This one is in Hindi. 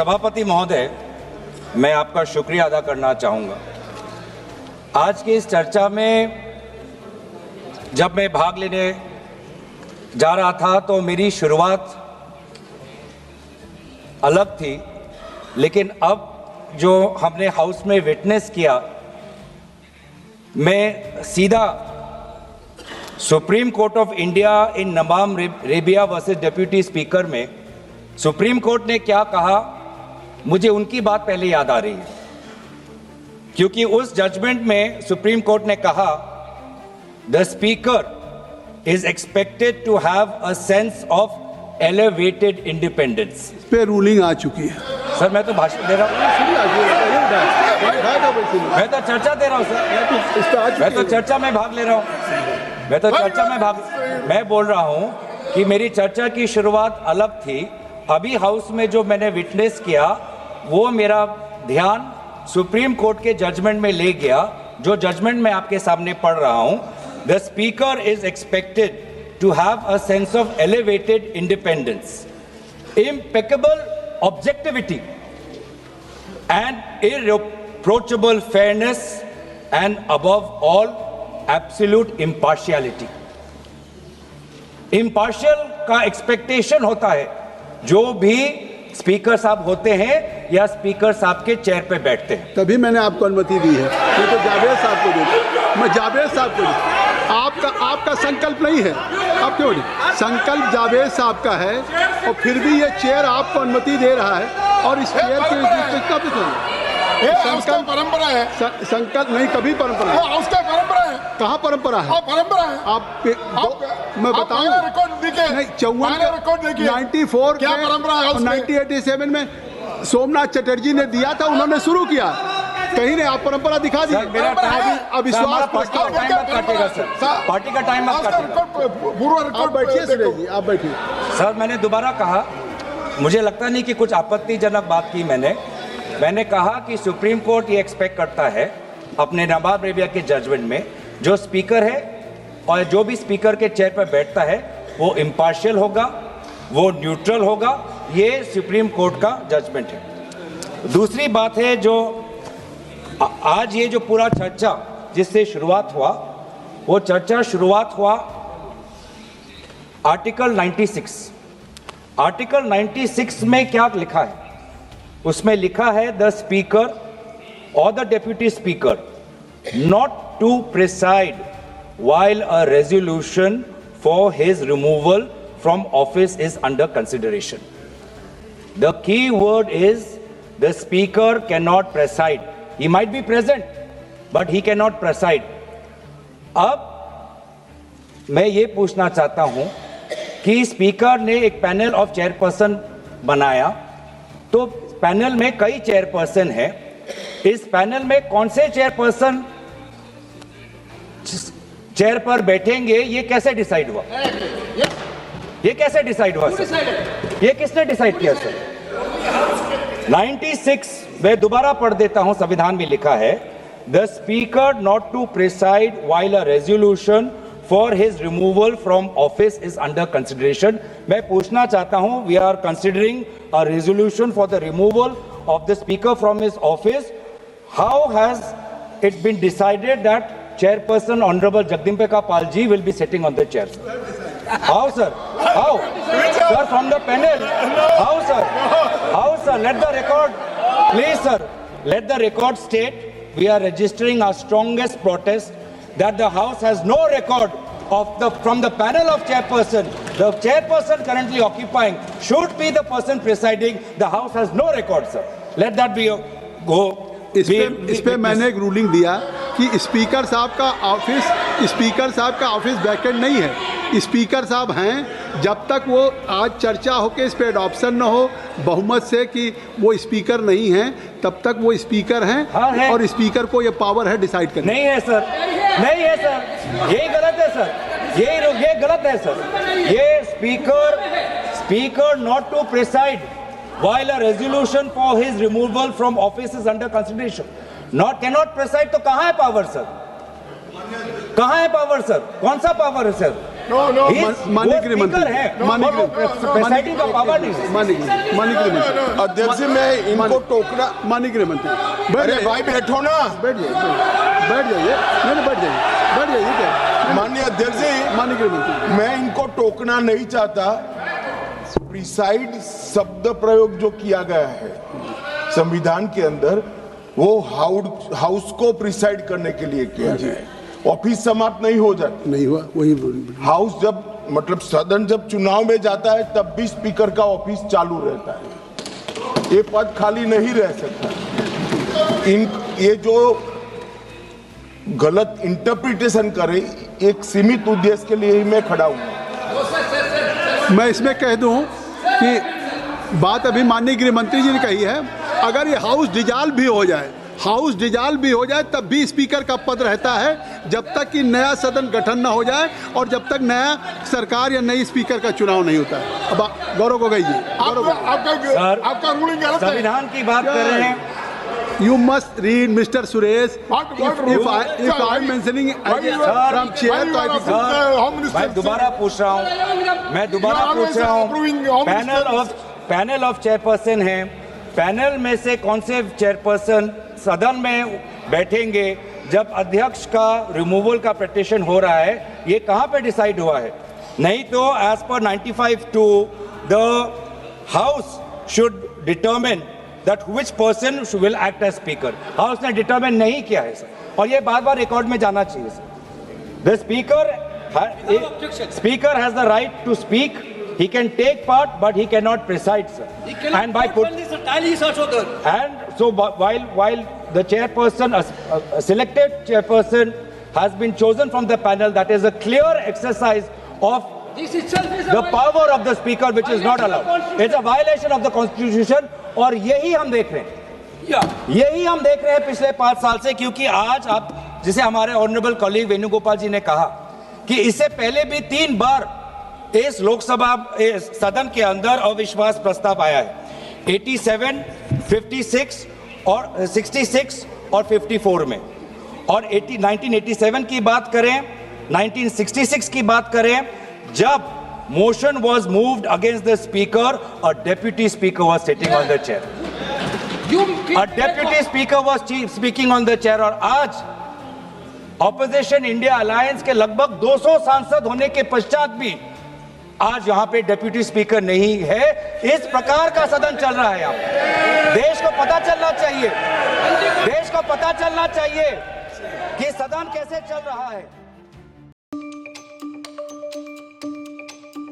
सभापति महोदय, मैं आपका शुक्रिया अदा करना चाहूँगा। आज की इस चर्चा में जब मैं भाग लेने जा रहा था तो मेरी शुरुआत अलग थी, लेकिन अब जो हमने हाउस में विटनेस किया, मैं सीधा supreme court of India in Nabam Rebia versus deputy speaker में सुप्रीम कोर्ट ने क्या कहा, मुझे उनकी बात पहले याद आ रही है, क्योंकि उस जजमेंट में सुप्रीम कोर्ट ने कहा the speaker is expected to have a sense of elevated independence. इस पे रूलिंग आ चुकी है सर, मैं तो भाषण दे रहा हूँ, मैं तो चर्चा दे रहा हूँ सर, मैं तो चर्चा में भाग ले रहा हूँ, मैं बोल रहा हूँ कि मेरी चर्चा की शुरुआत अलग थी। अभी हाउस में जो मैंने विटनेस किया वो मेरा ध्यान सुप्रीम कोर्ट के जजमेंट में ले गया, जो जजमेंट मैं आपके सामने पढ़ रहा हूँ। The speaker is expected to have a sense of elevated independence, impeccable objectivity and irreproachable fairness, and above all absolute impartiality। impartial का एक्सपेक्टेशन होता है जो भी स्पीकर साहब होते हैं या स्पीकर साहब के चेयर पे बैठते हैं। तभी मैंने आपको अनुमति दी है, मैं तो जावेद साहब को दूँ, मैं जावेद साहब को दूँ। आपका संकल्प नहीं है, आप क्यों नहीं? संकल्प जावेद साहब का है और फिर भी ये चेयर आपको अनुमति दे रहा है और इस चेयर के संकल्प परंपरा है। संकल्प नहीं, कभी परंपरा है, उसका परंपरा है। कहाँ परंपरा है? परंपरा है। मैं बताऊं नहीं, 94 क्या परंपरा है? 1987 में सोमनाथ चटर्जी ने दिया था, उन्होंने शुरू किया, कहीं ने आप परंपरा दिखा दी। मेरा अविश्वास काटेगा सर, पार्टी का टाइम मत काटेगा। आप बैठिए सर, आप बैठिए सर। मैंने दोबारा कहा, मुझे लगता नहीं कि कुछ आपत्तिजनक बात की मैंने कहा कि सुप्रीम कोर्ट ये एक्सपेक्ट करता है अपने नबाम रेबिया के जजमेंट में, जो स्पीकर है और जो भी स्पीकर के चेयर पर बैठता है वो इम्पार्शियल होगा, वो न्यूट्रल होगा। ये सुप्रीम कोर्ट का जजमेंट है। दूसरी बात है, जो आज ये जो पूरा चर्चा जिससे शुरुआत हुआ, वो चर्चा शुरुआत हुआ आर्टिकल 96। आर्टिकल 96 में क्या लिखा है? उसमें लिखा है द स्पीकर और the deputy speaker not to preside while a resolution for his removal from office is under consideration. The key word is the speaker cannot preside. He might be present, but he cannot preside. अब मैं ये पूछना चाहता हूं कि स्पीकर ने एक पैनल ऑफ चेयरपर्सन बनाया, तो पैनल में कई चेयरपर्सन हैं। इस पैनल में कौन से चेयरपर्सन चेयर पर बैठेंगे, ये कैसे डिसाइड हुआ? ये कैसे डिसाइड हुआ सर? ये किसने डिसाइड किया सर? 96 मैं दोबारा पढ़ देता हूं, संविधान में लिखा है the speaker not to preside while a resolution for his removal from office is under consideration. मैं पूछना चाहता हूं, we are considering a resolution for the removal of the speaker from his office. How has it been decided that Chairperson Honorable Jagdambika Pal ji will be sitting on the chair, sir? How, sir? How? Sir, from the panel. How, sir? How, sir? Let the record, please, sir. Let the record state we are registering our strongest protest that the House has no record of from the panel of chairperson. The chairperson currently occupying should be the person presiding. The House has no record, sir. Let that be go. इस पे मैंने एक रूलिंग दिया कि स्पीकर साहब का ऑफिस वैकेंट नहीं है। स्पीकर साहब हैं, जब तक वो आज चर्चा हो के इस पे एडॉप्शन न हो बहुमत से कि वो स्पीकर नहीं हैं, तब तक वो स्पीकर हैं। हाँ है। और स्पीकर को ये पावर है डिसाइड करने। नहीं है सर, नहीं है सर, यही गलत है सर, ये गलत है सर। ये speaker not to preside while a resolution for his removal from office is under consideration, cannot preside। तो कहाँ है पावर सर? कहाँ है पावर सर? कौन सा पावर है सर? माननीय गृह मंत्री प्रेसाइडिंग का पावर नहीं है। माननीय गृह मंत्री अध्यक्ष जी, मैं इनको टोकना। माननीय गृह मंत्री अरे भाई बैठो ना। बैठ जाइए नहीं बैठ जाइए क्या माननीय अध्यक्ष जी, माननीय गृह मंत्री मैं इनको टोकना नहीं चाहता। प्रिसाइड शब्द प्रयोग जो किया गया है संविधान के अंदर, वो हाउस को प्रिसाइड करने के लिए किया गया है। ऑफिस समाप्त नहीं हो जाता, नहीं हुआ वही हाउस जब मतलब सदन जब चुनाव में जाता है तब भी स्पीकर का ऑफिस चालू रहता है, ये पद खाली नहीं रह सकता। ये जो गलत इंटरप्रिटेशन करे, एक सीमित उद्देश्य के लिए ही मैं खड़ा हूं। मैं इसमें कह दूं कि बात अभी माननीय गृह मंत्री जी ने कही है, अगर ये हाउस डिजॉल्व भी हो जाए तब भी स्पीकर का पद रहता है, जब तक कि नया सदन गठन ना हो जाए और जब तक नया सरकार या नई स्पीकर का चुनाव नहीं होता है। अब गौरव गोगोई जी, आपका रूलिंग गलत है। संविधान की बात कर रहे हैं। You must read, Mr. Suresh. If I'm mentioning from chair, मैं दोबारा पूछ रहा हूँ, पैनल ऑफ चेयरपर्सन है, पैनल में से कौन से चेयरपर्सन सदन में बैठेंगे जब अध्यक्ष का रिमूवल का पिटीशन हो रहा है, ये कहाँ पे डिसाइड हुआ है? नहीं तो एज पर 95(2) the house should determine that which person will act as speaker. House ने डिटरमिन नहीं किया है सर, और ये बार-बार रिकॉर्ड में जाना चाहिए sir. The speaker has the right to speak. He can take part, but he cannot preside, sir. And by and so while the chairperson, a selected chairperson, has been chosen from the panel, that is a clear exercise of the power of the speaker, which is not allowed. It's a violation of the constitution. और यही हम देख रहे हैं पिछले 5 साल से, क्योंकि आज आप, जिसे हमारे ऑनरेबल कॉलीग वेणुगोपाल जी ने कहा कि इससे पहले भी 3 बार इस लोकसभा सदन के अंदर अविश्वास प्रस्ताव आया है, 87, 56 और 66 और 54 में। और 1987 की बात करें, 1966 की बात करें, जब motion was moved against the speaker, a deputy speaker was sitting on the chair. A deputy speaker was speaking on the chair. और आज ऑपोजिशन इंडिया अलायंस के लगभग 200 सांसद होने के पश्चात भी आज यहाँ पे डेप्यूटी स्पीकर नहीं है। इस प्रकार का सदन चल रहा है। यहाँ देश को पता चलना चाहिए कि सदन कैसे चल रहा है।